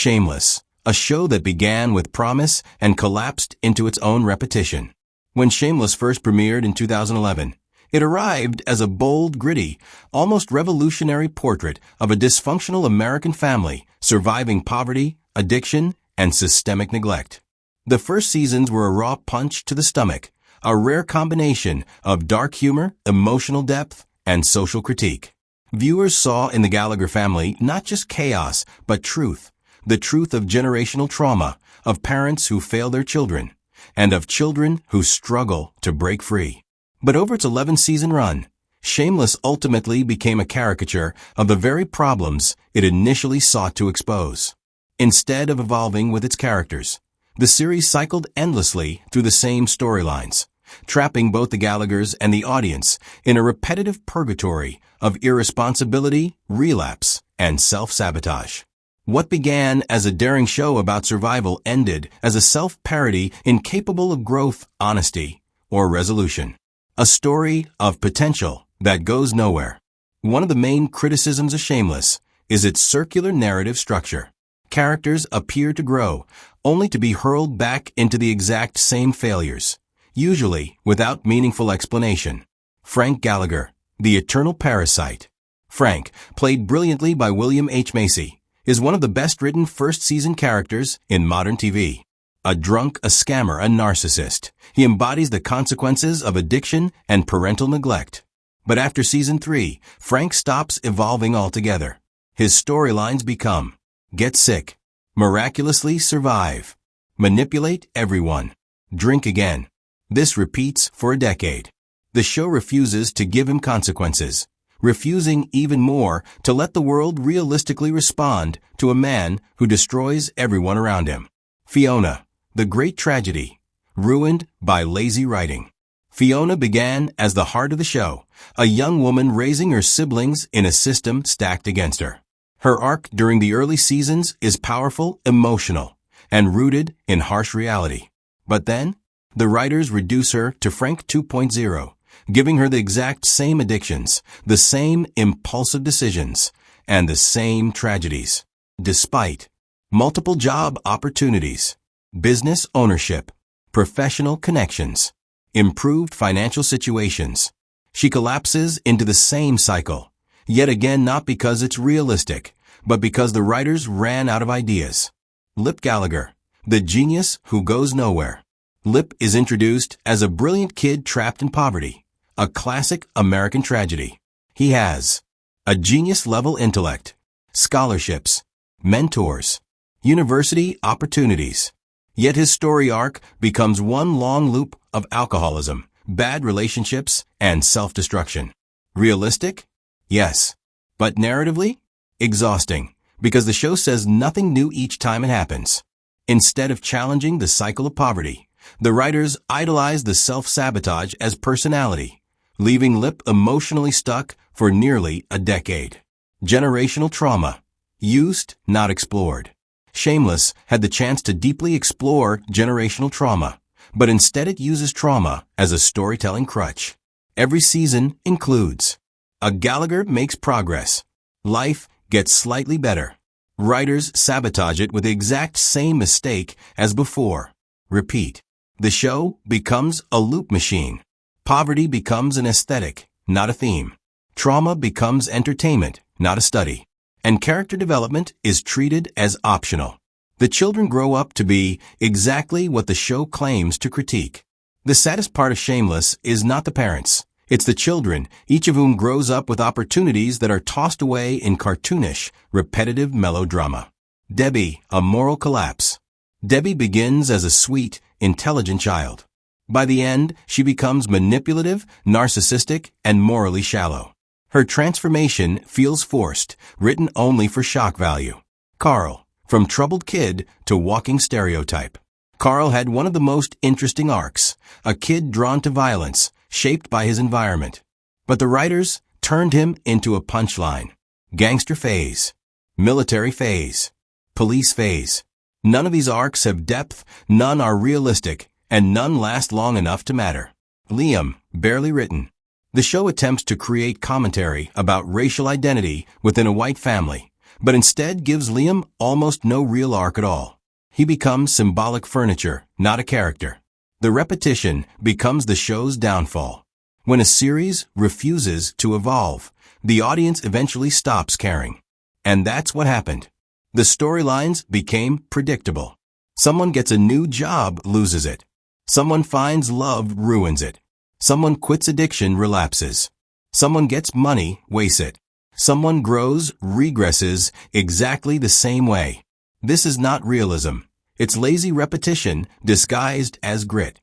Shameless, a show that began with promise and collapsed into its own repetition. When Shameless first premiered in 2011, it arrived as a bold, gritty, almost revolutionary portrait of a dysfunctional American family surviving poverty, addiction, and systemic neglect. The first seasons were a raw punch to the stomach, a rare combination of dark humor, emotional depth, and social critique. Viewers saw in the Gallagher family not just chaos, but truth. The truth of generational trauma, of parents who fail their children, and of children who struggle to break free. But over its 11-season run, Shameless ultimately became a caricature of the very problems it initially sought to expose. Instead of evolving with its characters, the series cycled endlessly through the same storylines, trapping both the Gallaghers and the audience in a repetitive purgatory of irresponsibility, relapse, and self-sabotage. What began as a daring show about survival ended as a self-parody incapable of growth, honesty, or resolution. A story of potential that goes nowhere. One of the main criticisms of Shameless is its circular narrative structure. Characters appear to grow, only to be hurled back into the exact same failures, usually without meaningful explanation. Frank Gallagher, the eternal parasite. Frank, played brilliantly by William H. Macy, is one of the best-written first-season characters in modern TV. A drunk, a scammer, a narcissist, he embodies the consequences of addiction and parental neglect. But after season 3, Frank stops evolving altogether. His storylines become get sick, miraculously survive, manipulate everyone, drink again. This repeats for a decade. The show refuses to give him consequences, refusing even more to let the world realistically respond to a man who destroys everyone around him. Fiona, the great tragedy, ruined by lazy writing. Fiona began as the heart of the show, a young woman raising her siblings in a system stacked against her. Her arc during the early seasons is powerful, emotional, and rooted in harsh reality. But then, the writers reduce her to Frank 2.0, giving her the exact same addictions, the same impulsive decisions, and the same tragedies. Despite multiple job opportunities, business ownership, professional connections, improved financial situations, she collapses into the same cycle, yet again not because it's realistic, but because the writers ran out of ideas. Lip Gallagher, the genius who goes nowhere. Lip is introduced as a brilliant kid trapped in poverty, a classic American tragedy. He has a genius-level intellect, scholarships, mentors, university opportunities. Yet his story arc becomes one long loop of alcoholism, bad relationships, and self-destruction. Realistic? Yes. But narratively? Exhausting, because the show says nothing new each time it happens. Instead of challenging the cycle of poverty, the writers idolize the self-sabotage as personality, leaving Lip emotionally stuck for nearly a decade. Generational trauma. Used, not explored. Shameless had the chance to deeply explore generational trauma, but instead it uses trauma as a storytelling crutch. Every season includes a Gallagher makes progress. Life gets slightly better. Writers sabotage it with the exact same mistake as before. Repeat. The show becomes a loop machine. Poverty becomes an aesthetic, not a theme. Trauma becomes entertainment, not a study. And character development is treated as optional. The children grow up to be exactly what the show claims to critique. The saddest part of Shameless is not the parents. It's the children, each of whom grows up with opportunities that are tossed away in cartoonish, repetitive melodrama. Debbie, a moral collapse. Debbie begins as a sweet, intelligent child. By the end, she becomes manipulative, narcissistic, and morally shallow. Her transformation feels forced, written only for shock value. Carl, from troubled kid to walking stereotype. Carl had one of the most interesting arcs, a kid drawn to violence, shaped by his environment. But the writers turned him into a punchline. Gangster phase, military phase, police phase. None of these arcs have depth, none are realistic, and none last long enough to matter. Liam, barely written. The show attempts to create commentary about racial identity within a white family, but instead gives Liam almost no real arc at all. He becomes symbolic furniture, not a character. The repetition becomes the show's downfall. When a series refuses to evolve, the audience eventually stops caring. And that's what happened. The storylines became predictable. Someone gets a new job, loses it. Someone finds love, ruins it. Someone quits addiction, relapses. Someone gets money, wastes it. Someone grows, regresses, exactly the same way. This is not realism. It's lazy repetition disguised as grit.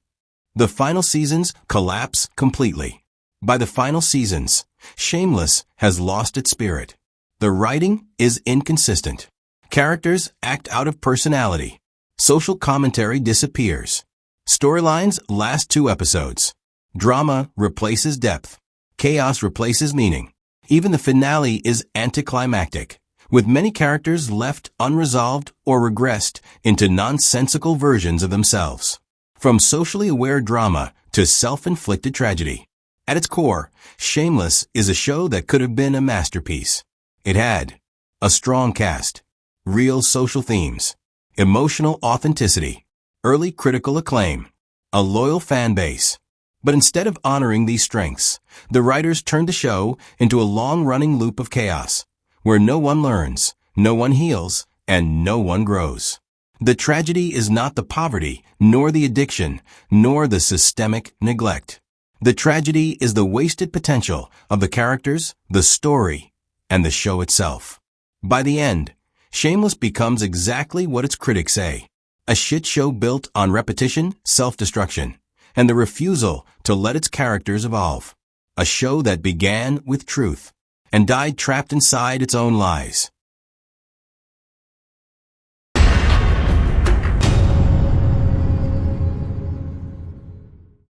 The final seasons collapse completely. By the final seasons, Shameless has lost its spirit. The writing is inconsistent. Characters act out of personality. Social commentary disappears. Storylines last 2 episodes. Drama replaces depth. Chaos replaces meaning. Even the finale is anticlimactic, with many characters left unresolved or regressed into nonsensical versions of themselves. From socially aware drama to self-inflicted tragedy. At its core, Shameless is a show that could have been a masterpiece. It had a strong cast, real social themes, emotional authenticity, early critical acclaim, a loyal fan base. But instead of honoring these strengths, the writers turned the show into a long-running loop of chaos, where no one learns, no one heals, and no one grows. The tragedy is not the poverty, nor the addiction, nor the systemic neglect. The tragedy is the wasted potential of the characters, the story, and the show itself. By the end, Shameless becomes exactly what its critics say: a shit show built on repetition, self-destruction, and the refusal to let its characters evolve. A show that began with truth and died trapped inside its own lies.